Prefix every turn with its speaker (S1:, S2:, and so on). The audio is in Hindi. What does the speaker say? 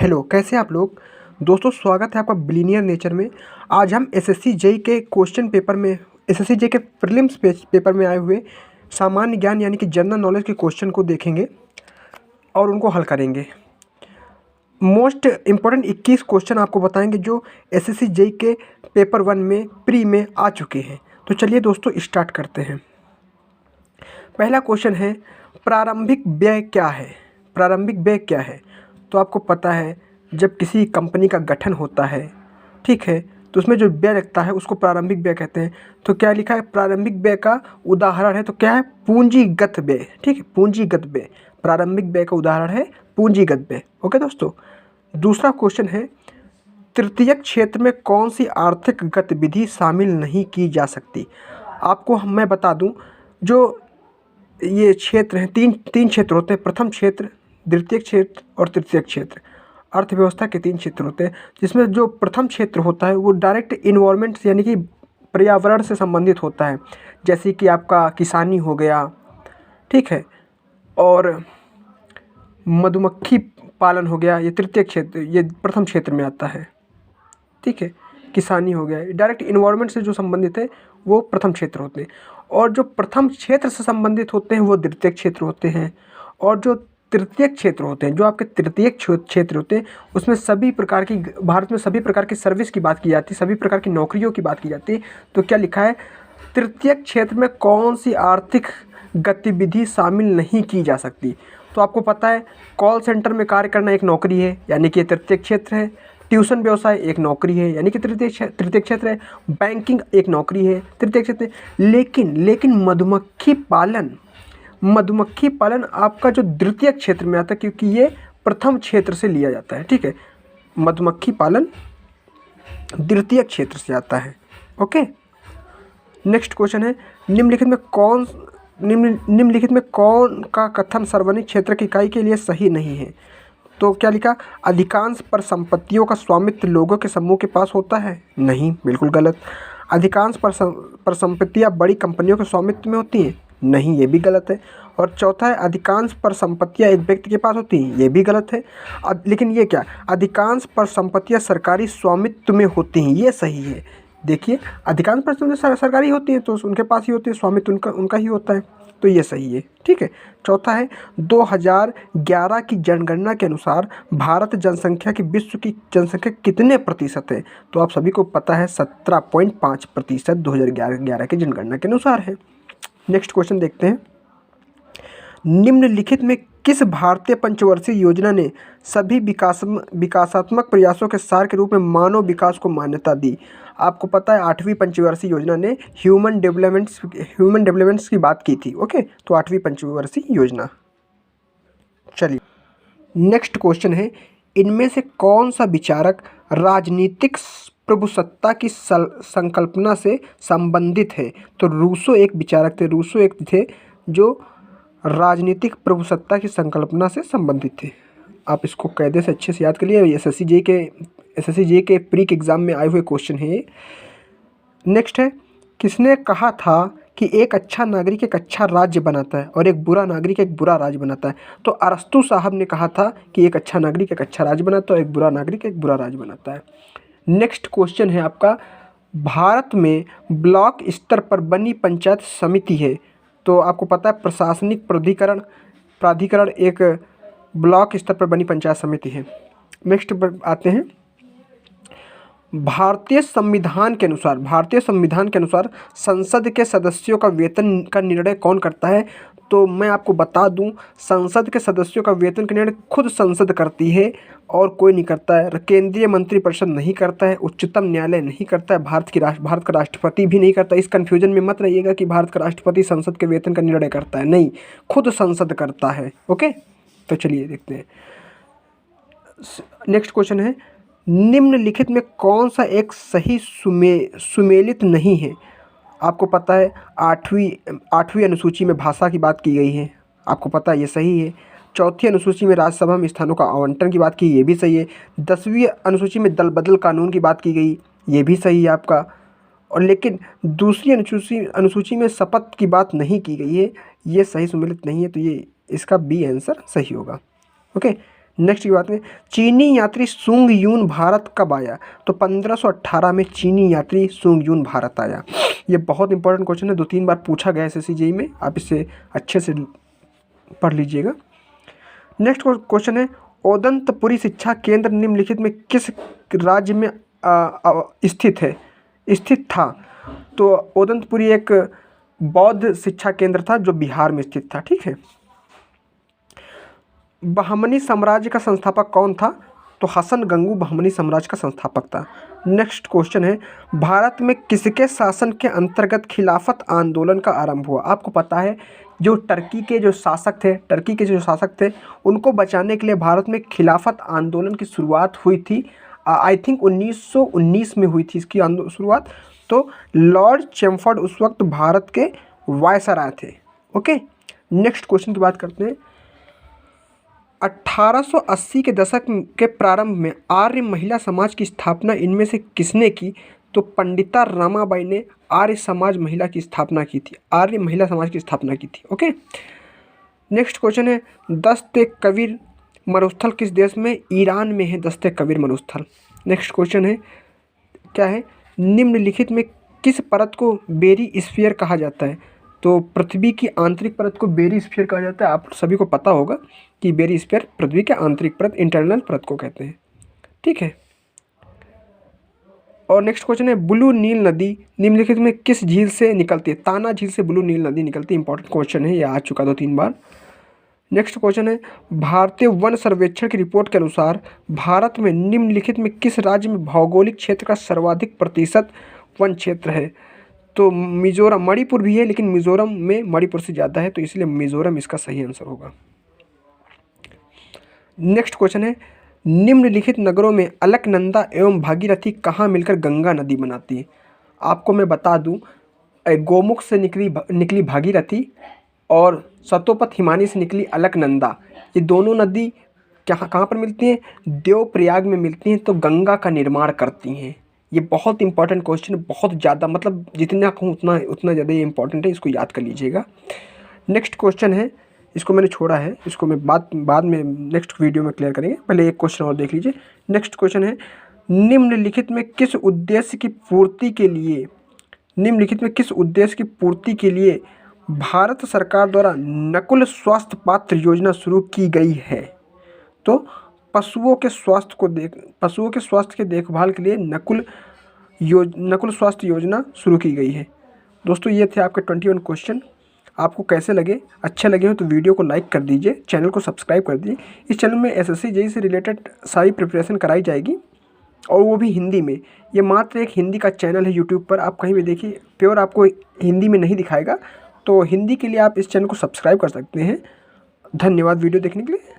S1: हेलो, कैसे हैं आप लोग। दोस्तों, स्वागत है आपका बिलियनियर नेचर में। आज हम एसएससी जेईई के क्वेश्चन पेपर में, एसएससी जेईई के प्रीलिम्स पेपर में आए हुए सामान्य ज्ञान यानी कि जनरल नॉलेज के क्वेश्चन को देखेंगे और उनको हल करेंगे। मोस्ट इम्पॉर्टेंट 21 क्वेश्चन आपको बताएंगे जो एसएससी जेईई के पेपर 1 में प्री में आ चुके हैं। तो चलिए दोस्तों, स्टार्ट करते हैं। पहला क्वेश्चन है, प्रारंभिक व्यय क्या है। प्रारंभिक व्यय क्या है? तो आपको पता है, जब किसी कंपनी का गठन होता है, ठीक है, तो उसमें जो व्यय लगता है उसको प्रारंभिक व्यय कहते हैं। तो क्या लिखा है, प्रारंभिक व्यय का उदाहरण है, तो क्या है, पूंजीगत व्यय। ठीक है, पूंजीगत व्यय प्रारंभिक व्यय का उदाहरण है, पूंजीगत व्यय। ओके दोस्तों। दूसरा क्वेश्चन है, तृतीयक क्षेत्र में कौन सी आर्थिक गतिविधि शामिल नहीं की जा सकती। आपको मैं बता दूं, जो ये क्षेत्र हैं, तीन क्षेत्र होते हैं। प्रथम क्षेत्र, द्वितीय क्षेत्र और तृतीय क्षेत्र। अर्थव्यवस्था के 3 क्षेत्र होते हैं, जिसमें जो प्रथम क्षेत्र होता है वो डायरेक्ट इन्वायरमेंट यानी कि पर्यावरण से संबंधित होता है, जैसे कि आपका किसानी हो गया, ठीक है, और मधुमक्खी पालन हो गया। ये तृतीय क्षेत्र, ये प्रथम क्षेत्र में आता है, ठीक है। किसानी हो गया, डायरेक्ट इन्वायरमेंट से जो संबंधित है वो प्रथम क्षेत्र होते हैं, और जो प्रथम क्षेत्र से संबंधित होते हैं वो द्वितीय क्षेत्र होते हैं। और जो तृतीय क्षेत्र होते हैं, जो आपके तृतीय क्षेत्र होते हैं, उसमें सभी प्रकार की, भारत में सभी प्रकार की सर्विस की बात की जाती है, सभी प्रकार की नौकरियों की बात की जाती है। तो क्या लिखा है, तृतीय क्षेत्र में कौन सी आर्थिक गतिविधि शामिल नहीं की जा सकती। तो आपको पता है, कॉल सेंटर में कार्य करना एक नौकरी है, यानी कि तृतीय क्षेत्र है। ट्यूशन व्यवसाय एक नौकरी है, यानी कि तृतीय क्षेत्र है। बैंकिंग एक नौकरी है, तृतीय क्षेत्र है। लेकिन मधुमक्खी पालन आपका जो द्वितीय क्षेत्र में आता है, क्योंकि ये प्रथम क्षेत्र से लिया जाता है, ठीक है। मधुमक्खी पालन द्वितीय क्षेत्र से आता है। ओके। नेक्स्ट क्वेश्चन है, निम्नलिखित में कौन का कथन सार्वजनिक क्षेत्र की इकाई के लिए सही नहीं है। तो क्या लिखा, अधिकांश परिसंपत्तियों का स्वामित्व लोगों के समूह के पास होता है। नहीं, बिल्कुल गलत। अधिकांश परिसंपत्तियां बड़ी कंपनियों के स्वामित्व में होती हैं। नहीं, ये भी गलत है। और चौथा है, अधिकांश परिसंपत्तियां एक व्यक्ति के पास होती हैं। ये भी गलत है। लेकिन ये क्या, अधिकांश परिसंपत्तियां सरकारी स्वामित्व में होती हैं, ये सही है। देखिए, अधिकांश परिसंपत्तियां सरकारी होती हैं तो उनके पास ही होती है, स्वामित्व उनका ही होता है, तो ये सही है, ठीक है। चौथा है, 2011 की जनगणना के अनुसार भारत जनसंख्या की विश्व की जनसंख्या कितने प्रतिशत है। तो आप सभी को पता है, 17.5% 2011 की जनगणना के अनुसार है। नेक्स्ट क्वेश्चन देखते हैं, निम्नलिखित में किस भारतीय पंचवर्षीय योजना ने सभी विकासात्मक प्रयासों के सार के रूप में मानव विकास को मान्यता दी। आपको पता है, 8वीं पंचवर्षीय योजना ने ह्यूमन डेवलपमेंट्स की बात की थी। ओके, तो 8वीं पंचवर्षीय योजना। चलिए, नेक्स्ट क्वेश्चन है, इनमें से कौन सा विचारक राजनीतिक प्रभुसत्ता की संकल्पना से संबंधित है। तो रूसो एक विचारक थे, रूसो एक थे जो राजनीतिक प्रभुसत्ता की संकल्पना से संबंधित थे। आप इसको कायदे से अच्छे से याद कर लिए, एसएससी जेईई के प्री के एग्ज़ाम में आए हुए क्वेश्चन है। नेक्स्ट है, किसने कहा था कि एक अच्छा नागरिक एक अच्छा राज्य बनाता है और एक बुरा नागरिक एक बुरा राज्य बनाता है। तो अरस्तू साहब ने कहा था कि एक अच्छा नागरिक एक अच्छा राज्य बनाता है और एक बुरा नागरिक एक बुरा राज्य बनाता है। नेक्स्ट क्वेश्चन है आपका, भारत में ब्लॉक स्तर पर बनी पंचायत समिति है। तो आपको पता है, प्रशासनिक प्राधिकरण एक ब्लॉक स्तर पर बनी पंचायत समिति है। नेक्स्ट पर आते हैं, भारतीय संविधान के अनुसार संसद के सदस्यों का वेतन का निर्णय कौन करता है। तो मैं आपको बता दूं, संसद के सदस्यों का वेतन का निर्णय खुद संसद करती है और कोई नहीं करता है। केंद्रीय मंत्रिपरिषद नहीं करता है, उच्चतम न्यायालय नहीं करता है, भारत का राष्ट्रपति भी नहीं करता। इस कन्फ्यूजन में मत रहिएगा कि भारत का राष्ट्रपति संसद के वेतन का निर्णय करता है, नहीं, खुद संसद करता है। ओके, तो चलिए देखते हैं। नेक्स्ट क्वेश्चन है, निम्नलिखित में कौन सा एक सही सुमेलित नहीं है। आपको पता है, आठवीं अनुसूची में भाषा की बात की गई है, आपको पता है ये सही है। चौथी अनुसूची में राज्यसभा में स्थानों का आवंटन की बात की, ये भी सही है। 10वीं अनुसूची में दल बदल कानून की बात की गई, ये भी सही है आपका। और लेकिन दूसरी अनुसूची में शपथ की बात नहीं की गई है, ये सही सुमेलित नहीं है, तो ये इसका बी आंसर सही होगा। ओके, नेक्स्ट की बात करें, चीनी यात्री सुंग यून भारत कब आया? तो 1518 में चीनी यात्री सुंग यून भारत आया। ये बहुत इंपॉर्टेंट क्वेश्चन है, 2-3 बार पूछा गया है एसएससी जेईई में, आप इसे अच्छे से पढ़ लीजिएगा। नेक्स्ट क्वेश्चन है, ओदंतपुरी शिक्षा केंद्र निम्नलिखित में किस राज्य में स्थित था? तो ओदंतपुरी एक बौद्ध शिक्षा केंद्र था जो बिहार में स्थित था। ठीक है। बहमनी साम्राज्य का संस्थापक कौन था? तो हसन गंगू बहमनी साम्राज्य का संस्थापक था। नेक्स्ट क्वेश्चन है, भारत में किसके शासन के अंतर्गत खिलाफत आंदोलन का आरंभ हुआ? आपको पता है जो टर्की के जो शासक थे उनको बचाने के लिए भारत में खिलाफत आंदोलन की शुरुआत हुई थी। आई थिंक 1919 में हुई थी इसकी शुरुआत। तो लॉर्ड चैमफोर्ड उस वक्त भारत के वायसराय थे। ओके, नेक्स्ट क्वेश्चन की बात करते हैं। 1880 के दशक के प्रारंभ में आर्य महिला समाज की स्थापना इनमें से किसने की? तो पंडिता रमाबाई ने आर्य समाज महिला की स्थापना की थी, आर्य महिला समाज की स्थापना की थी। ओके, नेक्स्ट क्वेश्चन है, दस्ते कबीर मरुस्थल किस देश में? ईरान में है दस्ते कबीर मरुस्थल। नेक्स्ट क्वेश्चन है, क्या है, निम्नलिखित में किस परत को बेरी स्फीयर कहा जाता है? तो पृथ्वी की आंतरिक परत को बेरी स्फीयर कहा जाता है। आप सभी को पता होगा कि बेरी स्फीयर पृथ्वी के आंतरिक परत, इंटरनल परत को कहते हैं। ठीक है। और नेक्स्ट क्वेश्चन है, ब्लू नील नदी निम्नलिखित में किस झील से निकलती है? ताना झील से ब्लू नील नदी निकलती है। इंपॉर्टेंट क्वेश्चन है, ये आ चुका 2-3 बार। नेक्स्ट क्वेश्चन है, भारतीय वन सर्वेक्षण की रिपोर्ट के अनुसार भारत में निम्नलिखित में किस राज्य में भौगोलिक क्षेत्र का सर्वाधिक प्रतिशत वन क्षेत्र है? तो मिजोरम, मणिपुर भी है लेकिन मिजोरम में मणिपुर से ज़्यादा है, तो इसलिए मिजोरम इसका सही आंसर होगा। नेक्स्ट क्वेश्चन है, निम्नलिखित नगरों में अलकनंदा एवं भागीरथी कहाँ मिलकर गंगा नदी बनाती है? आपको मैं बता दूं, गोमुख से निकली भागीरथी और सतोपथ हिमानी से निकली अलकनंदा, ये दोनों नदी कहाँ पर मिलती हैं? देवप्रयाग में मिलती हैं, तो गंगा का निर्माण करती हैं। ये बहुत इंपॉर्टेंट क्वेश्चन है, बहुत ज़्यादा, मतलब जितना कहूँ उतना ज़्यादा ये इंपॉर्टेंट है, इसको याद कर लीजिएगा। नेक्स्ट क्वेश्चन है, इसको मैंने छोड़ा है, इसको मैं बाद में नेक्स्ट वीडियो में क्लियर करेंगे, पहले एक क्वेश्चन और देख लीजिए। नेक्स्ट क्वेश्चन है, निम्नलिखित में किस उद्देश्य की पूर्ति के लिए भारत सरकार द्वारा नकुल स्वास्थ्य पात्र योजना शुरू की गई है? तो पशुओं के स्वास्थ्य के देखभाल के लिए नकुल स्वास्थ्य योजना शुरू की गई है। दोस्तों, ये थे आपके 21 क्वेश्चन। आपको कैसे लगे? अच्छे लगे हो तो वीडियो को लाइक कर दीजिए, चैनल को सब्सक्राइब कर दीजिए। इस चैनल में एसएससी जेईई से रिलेटेड सारी प्रिपरेशन कराई जाएगी, और वो भी हिंदी में। ये मात्र एक हिंदी का चैनल है यूट्यूब पर, आप कहीं भी देखिए, प्योर आपको हिंदी में नहीं दिखाएगा। तो हिंदी के लिए आप इस चैनल को सब्सक्राइब कर सकते हैं। धन्यवाद वीडियो देखने के लिए।